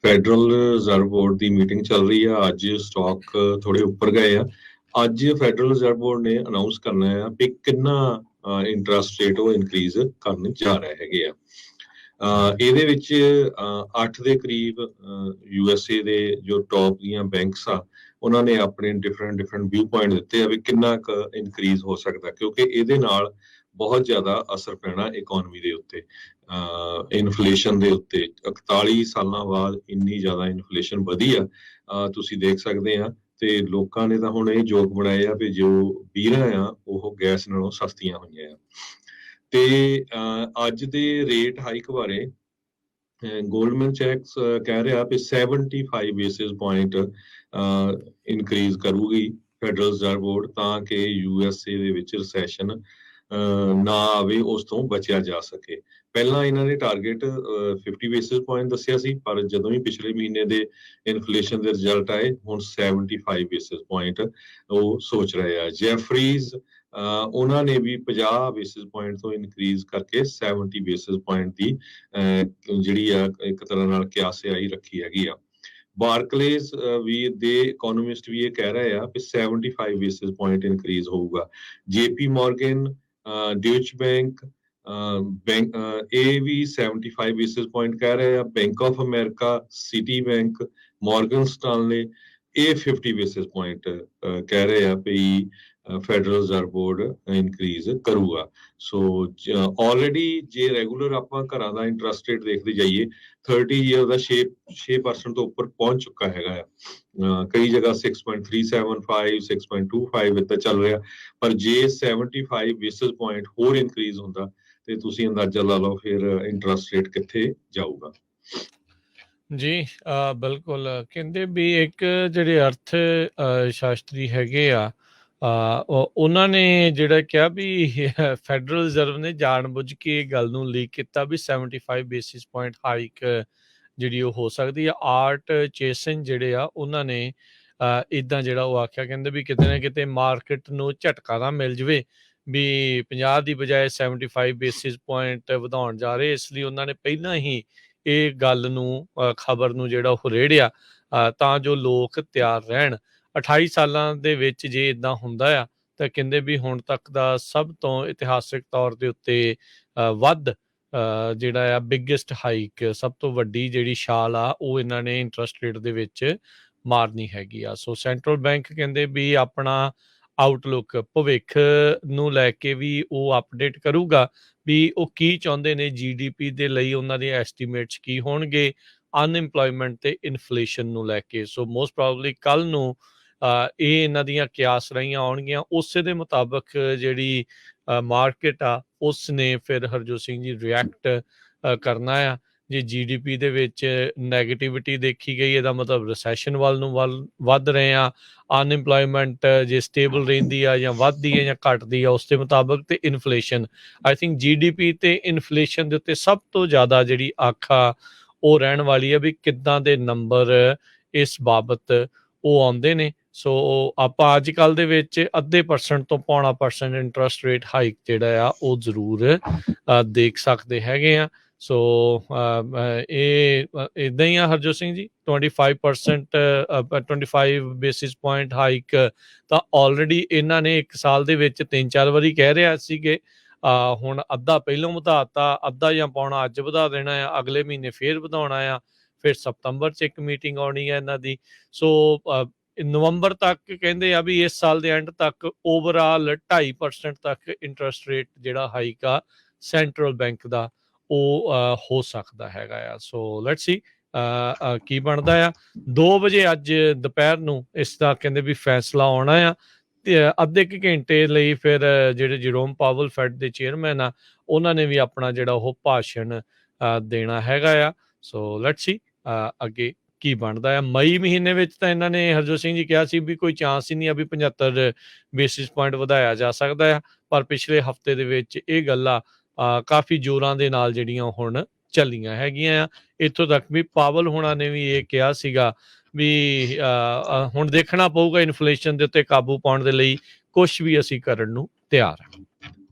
Federal Reserve board ਦੀ meeting ਚੱਲ ਰਹੀ ਆ। ਅੱਜ ਸਟਾਕ ਥੋੜੇ ਉੱਪਰ ਗਏ ਆ। ਅੱਜ ਫੈਡਰਲ ਰਿਜ਼ਰਵ ਬੋਰਡ ਨੇ ਅਨਾਉਂਸ ਕਰਨਾ ਆ ਵੀ ਕਿੰਨਾ ਇੰਟਰਸਟ ਰੇਟ ਉਹ ਇਨਕਰੀਜ਼ ਕਰਨ ਜਾ ਰਹੇ ਹੈਗੇ ਆ। ਇਹਦੇ ਵਿੱਚ 8 ਦੇ ਕਰੀਬ USA ਦੇ ਜੋ ਟੌਪ ਦੀਆਂ ਬੈਂਕਸ ਆ ਉਹਨਾਂ ਨੇ ਆਪਣੇ ਡਿਫਰੈਂਟ ਵਿਊ ਪੁਆਇੰਟ ਦਿੱਤੇ ਆ ਵੀ ਕਿੰਨਾ ਕੁ ਇਨਕਰੀਜ਼ ਹੋ ਸਕਦਾ, ਕਿਉਂਕਿ ਇਹਦੇ ਨਾਲ ਬਹੁਤ ਜ਼ਿਆਦਾ ਅਸਰ ਪੈਣਾ ਇਕਨੋਮੀ ਦੇ ਉੱਤੇ, ਇਨਫਲੇਸ਼ਨ ਦੇ ਉੱਤੇ। 41 ਸਾਲਾਂ ਬਾਅਦ ਇੰਨੀ ਜ਼ਿਆਦਾ ਇਨਫਲੇਸ਼ਨ ਵਧੀ ਆ, ਤੁਸੀਂ ਦੇਖ ਸਕਦੇ ਆ। ਤੇ ਲੋਕਾਂ ਨੇ ਤਾਂ ਹੁਣ ਇਹ ਜੋਕ ਬਣਾਏ ਆ ਵੀ ਜੋ ਬੀਰਾਂ ਆ ਉਹ ਗੈਸ ਨਾਲੋਂ ਸਸਤੀਆਂ ਹੋਈਆਂ ਆ। ਤੇ ਅੱਜ ਦੇ ਰੇਟ ਹਾਈਕ ਬਾਰੇ ਗੋਲਡਮੈਨ ਸੈਕਸ ਕਹਿ ਰਿਹਾ ਵੀ 75 ਬੇਸਿਸ ਪੁਆਇੰਟ ਇਨਕਰੀਜ਼ ਕਰੂਗੀ ਫੈਡਰਲ ਰਿਜ਼ਰਵ ਬੋਰਡ, ਤਾਂ ਕਿ USA ਦੇ ਵਿੱਚ ਰਿਸੈਸ਼ਨ ਨਾ ਆਵੇ, ਉਸ ਤੋਂ ਬਚਿਆ ਜਾ ਸਕੇ। ਪਹਿਲਾਂ ਇਹਨਾਂ ਨੇ ਟਾਰਗੇਟ 50 ਬੇਸਿਸ ਪੁਆਇੰਟ ਦੱਸਿਆ ਸੀ, ਪਰ ਜਦੋਂ ਵੀ ਪਿਛਲੇ ਮਹੀਨੇ ਦੇ ਇਨਫਲੇਸ਼ਨ ਦੇ ਰਿਜ਼ਲਟ ਆਏ, ਹੁਣ 75 ਬੇਸਿਸ ਪੁਆਇੰਟ ਉਹ ਸੋਚ ਰਹੇ ਆ। ਜੈਫਰੀਜ਼ ਉਹਨਾਂ ਨੇ ਵੀ 50 ਬੇਸਿਸ ਪੁਆਇੰਟ ਤੋਂ ਇਨਕਰੀਜ਼ ਕਰਕੇ 70 ਬੇਸਿਸ ਪੁਆਇੰਟ ਦੀ ਜਿਹੜੀ ਆ ਇੱਕ ਤਰ੍ਹਾਂ ਨਾਲ ਕਿਆਸਿਆਈ ਰੱਖੀ ਹੈਗੀ ਆ। ਬਾਰਕਲੇਜ਼ ਵੀ ਦੇ ਇਕਨੋਮਿਸਟ ਵੀ ਇਹ ਕਹਿ ਰਹੇ ਆ ਕਿ 75 ਬੇਸਿਸ ਪੁਆਇੰਟ ਇਨਕਰੀਜ਼ ਹੋਊਗਾ। JP Morgan, ਡਿਊਚ ਬੈਂਕ, ਇਹ ਵੀ 75 ਬੇਸਿਸ ਪੁਆਇੰਟ ਕਹਿ ਰਹੇ ਆ। Bank of America, Citibank, Morgan Stanley ਇਹ 50 ਬੇਸਿਸ ਪੁਆਇੰਟ ਕਹਿ ਰਹੇ ਆ ਵੀ ਫੈਡਰਲ ਰਿਜ਼ਰਵ ਬੋਰਡ ਇਨਕਰੀਜ਼ ਕਰੂਗਾ। ਸੋ ਆਲਰੇਡੀ ਜੇ ਰੈਗੂਲਰ ਆਪਾਂ ਘਰਾਂ ਦਾ ਇੰਟਰਸਟ ਰੇਟ ਦੇਖਦੇ ਜਾਈਏ, 30 ਈਅਰ ਦਾ 6% ਤੋਂ ਉੱਪਰ ਪਹੁੰਚ ਚੁੱਕਾ ਹੈਗਾ ਆ। ਕਈ ਜਗ੍ਹਾ 6.375 6.25 ਇੱਦਾਂ ਚੱਲ ਰਿਹਾ, ਪਰ ਜੇ 75 ਬੇਸਿਸ ਪੁਆਇੰਟ ਹੋਰ ਇਨਕਰੀਜ਼ ਹੁੰਦਾ ਤੇ ਤੁਸੀਂ ਅੰਦਾਜ਼ਾ ਲਾ ਲਓ ਫਿਰ ਇੰਟਰਸਟ ਰੇਟ ਕਿੱਥੇ ਜਾਊਗਾ। ਜੀ ਬਿਲਕੁਲ। ਕਹਿੰਦੇ ਵੀ ਇੱਕ ਜਿਹੜੇ ਅਰਥ ਸ਼ਾਸਤਰੀ ਹੈਗੇ ਆ, ਉਹਨਾਂ ਨੇ ਜਿਹੜਾ ਕਿਹਾ ਵੀ ਫੈਡਰਲ ਰਿਜ਼ਰਵ ਨੇ ਜਾਣਬੁੱਝ ਕੇ ਇਹ ਗੱਲ ਨੂੰ ਲੀਕ ਕੀਤਾ ਵੀ 75 ਬੇਸਿਸ ਪੁਆਇੰਟ ਹਾਈਕ ਜਿਹੜੀ ਉਹ ਹੋ ਸਕਦੀ ਆ। ਆਰਟ ਚੇਸਨ ਜਿਹੜੇ ਆ ਉਹਨਾਂ ਨੇ ਇੱਦਾਂ ਜਿਹੜਾ ਉਹ ਆਖਿਆ, ਕਹਿੰਦੇ ਵੀ ਕਿਤੇ ਨਾ ਕਿਤੇ ਮਾਰਕੀਟ ਨੂੰ ਝਟਕਾ ਨਾ ਮਿਲ ਜਾਵੇ ਵੀ 50 ਦੀ ਬਜਾਏ 75 ਬੇਸਿਸ ਪੁਆਇੰਟ ਵਧਾਉਣ ਜਾ ਰਹੇ, ਇਸ ਲਈ ਉਹਨਾਂ ਨੇ ਪਹਿਲਾਂ ਹੀ ਇਹ ਗੱਲ ਨੂੰ ਖਬਰ ਨੂੰ ਜਿਹੜਾ ਉਹ ਰੇੜਿਆ ਤਾਂ ਜੋ ਲੋਕ ਤਿਆਰ ਰਹਿਣ। 28 ਸਾਲਾਂ ਦੇ ਵਿੱਚ ਜੇ ਇਦਾਂ ਹੁੰਦਾ ਆ ਤਾਂ ਕਹਿੰਦੇ ਵੀ ਹੁਣ ਤੱਕ ਦਾ ਸਭ ਤੋਂ ਇਤਿਹਾਸਿਕ ਤੌਰ ਦੇ ਉੱਤੇ ਵੱਧ ਜਿਹੜਾ ਆ ਬਿਗੇਸਟ ਹਾਈਕ, ਸਭ ਤੋਂ ਵੱਡੀ ਜਿਹੜੀ ਛਾਲ ਆ ਉਹ ਇਹਨਾਂ ਨੇ ਇੰਟਰਸਟ ਰੇਟ ਦੇ ਵਿੱਚ ਮਾਰਨੀ ਹੈਗੀ ਆ। ਸੋ ਸੈਂਟਰਲ ਬੈਂਕ ਕਹਿੰਦੇ ਵੀ ਆਪਣਾ ਆਊਟਲੁੱਕ, ਭਵਿੱਖ ਨੂੰ ਲੈ ਕੇ ਵੀ ਉਹ ਅਪਡੇਟ ਕਰੂਗਾ ਵੀ ਉਹ ਕੀ ਚਾਹੁੰਦੇ ਨੇ, GDP ਦੇ ਲਈ ਉਹਨਾਂ ਦੇ ਐਸਟੀਮੇਟਸ ਕੀ ਹੋਣਗੇ, ਅਨਇੰਪਲੋਇਮੈਂਟ ਤੇ ਇਨਫਲੇਸ਼ਨ ਨੂੰ ਲੈ ਕੇ। ਸੋ ਮੋਸਟ ਪ੍ਰੋਬਬਲੀ ਕੱਲ ਨੂੰ ਇਹ ਇਹਨਾਂ ਦੀਆਂ ਕਿਆਸ ਰਹੀਆਂ ਆਉਣਗੀਆਂ, ਉਸੇ ਦੇ ਮੁਤਾਬਕ ਜਿਹੜੀ ਮਾਰਕੀਟ ਆ ਉਸ ਨੇ ਫਿਰ ਹਰਜੋਤ ਸਿੰਘ ਜੀ ਰਿਐਕਟ ਕਰਨਾ ਆ। ਜੇ GDP ਦੇ ਵਿੱਚ ਨੈਗੇਟਿਵਿਟੀ ਦੇਖੀ ਗਈ, ਇਹਦਾ ਮਤਲਬ ਰਿਸੈਸ਼ਨ ਵੱਲ ਨੂੰ ਵੱਧ ਰਹੇ ਆ। ਅਨਇੰਪਲੋਇਮੈਂਟ ਜੇ ਸਟੇਬਲ ਰਹਿੰਦੀ ਆ ਜਾਂ ਵੱਧਦੀ ਹੈ ਜਾਂ ਘਟਦੀ ਆ ਉਸ ਦੇ ਮੁਤਾਬਕ, ਤੇ ਇਨਫਲੇਸ਼ਨ, ਆਈ ਥਿੰਕ GDP ਤੇ ਇਨਫਲੇਸ਼ਨ ਦੇ ਉੱਤੇ ਸਭ ਤੋਂ ਜ਼ਿਆਦਾ ਜਿਹੜੀ ਆਖਾ ਉਹ ਰਹਿਣ ਵਾਲੀ ਹੈ ਵੀ ਕਿੱਦਾਂ ਦੇ ਨੰਬਰ ਇਸ ਬਾਬਤ ਉਹ ਆਉਂਦੇ ਨੇ। ਸੋ ਆਪਾਂ ਅੱਜ ਕੱਲ੍ਹ ਦੇ ਵਿੱਚ 0.5% ਤੋਂ 0.25% ਇੰਟਰਸਟ ਰੇਟ ਹਾਈਕ ਜਿਹੜਾ ਆ ਉਹ ਜ਼ਰੂਰ ਦੇਖ ਸਕਦੇ ਹੈਗੇ ਆ। ਸੋ ਇਹ ਇੱਦਾਂ ਹੀ ਆ Harjot Singh ji, 25% 25 basis point hike ਤਾਂ ਆਲਰੇਡੀ ਇਹਨਾਂ ਨੇ ਇੱਕ ਸਾਲ ਦੇ ਵਿੱਚ 3-4 ਵਾਰੀ ਕਹਿ ਰਿਹਾ ਸੀਗੇ। ਹੁਣ ਅੱਧਾ ਪਹਿਲੋਂ ਵਧਾਤਾ, ਅੱਧਾ ਜਾਂ ਪੌਣਾ ਅੱਜ ਵਧਾ ਦੇਣਾ ਆ, ਅਗਲੇ ਮਹੀਨੇ ਫੇਰ ਵਧਾਉਣਾ ਆ, ਫਿਰ ਸਤੰਬਰ 'ਚ ਇੱਕ ਮੀਟਿੰਗ ਆਉਣੀ ਆ ਇਹਨਾਂ ਦੀ। ਸੋ ਨਵੰਬਰ ਤੱਕ ਕਹਿੰਦੇ ਆ ਵੀ ਇਸ ਸਾਲ ਦੇ ਐਂਡ ਤੱਕ ਓਵਰਆਲ 2.5% ਤੱਕ ਇੰਟਰਸਟ ਰੇਟ ਜਿਹੜਾ ਹਾਈਕ ਆ ਸੈਂਟਰਲ ਬੈਂਕ ਦਾ ਉਹ ਹੋ ਸਕਦਾ ਹੈਗਾ ਆ। ਸੋ ਲੈਟਸ ਸੀ ਕੀ ਬਣਦਾ ਆ। 2 ਵਜੇ ਅੱਜ ਦੁਪਹਿਰ ਨੂੰ ਇਸ ਦਾ ਕਹਿੰਦੇ ਵੀ ਫੈਸਲਾ ਆਉਣਾ ਆ, ਤੇ ਅੱਧੇ ਕੁ ਘੰਟੇ ਲਈ ਫਿਰ ਜਿਹੜੇ ਜਰੋਮ ਪਾਵਲ ਫੈਡ ਦੇ ਚੇਅਰਮੈਨ ਆ ਉਹਨਾਂ ਨੇ ਵੀ ਆਪਣਾ ਜਿਹੜਾ ਉਹ ਭਾਸ਼ਣ ਦੇਣਾ ਹੈਗਾ ਆ। ਸੋ ਲੈਟਸ ਸੀ ਅੱਗੇ ਕੀ ਬਣਦਾ ਆ। ਮਈ ਮਹੀਨੇ ਵਿੱਚ ਤਾਂ ਇਹਨਾਂ ਨੇ ਹਰਜੋਤ ਸਿੰਘ ਜੀ ਕਿਹਾ ਸੀ ਵੀ ਕੋਈ ਚਾਂਸ ਹੀ ਨਹੀਂ ਆ ਵੀ 75 ਬੇਸਿਸ ਪੁਆਇੰਟ ਵਧਾਇਆ ਜਾ ਸਕਦਾ ਆ, ਪਰ ਪਿਛਲੇ ਹਫਤੇ ਦੇ ਵਿੱਚ ਇਹ ਗੱਲਾਂ ਕਾਫੀ ਜ਼ੋਰਾਂ ਦੇ ਨਾਲ ਜਿਹੜੀਆਂ ਹੁਣ ਚੱਲੀਆਂ ਹੈਗੀਆਂ ਆ। ਇੱਥੋਂ ਤੱਕ ਵੀ ਪਾਵਲ ਹੋਣਾ ਨੇ ਵੀ ਇਹ ਕਿਹਾ ਸੀਗਾ ਵੀ ਹੁਣ ਦੇਖਣਾ ਪਊਗਾ ਇਨਫਲੇਸ਼ਨ ਦੇ ਉੱਤੇ ਕਾਬੂ ਪਾਉਣ ਦੇ ਲਈ ਕੁਛ ਵੀ ਅਸੀਂ ਕਰਨ ਨੂੰ ਤਿਆਰ ਹਾਂ।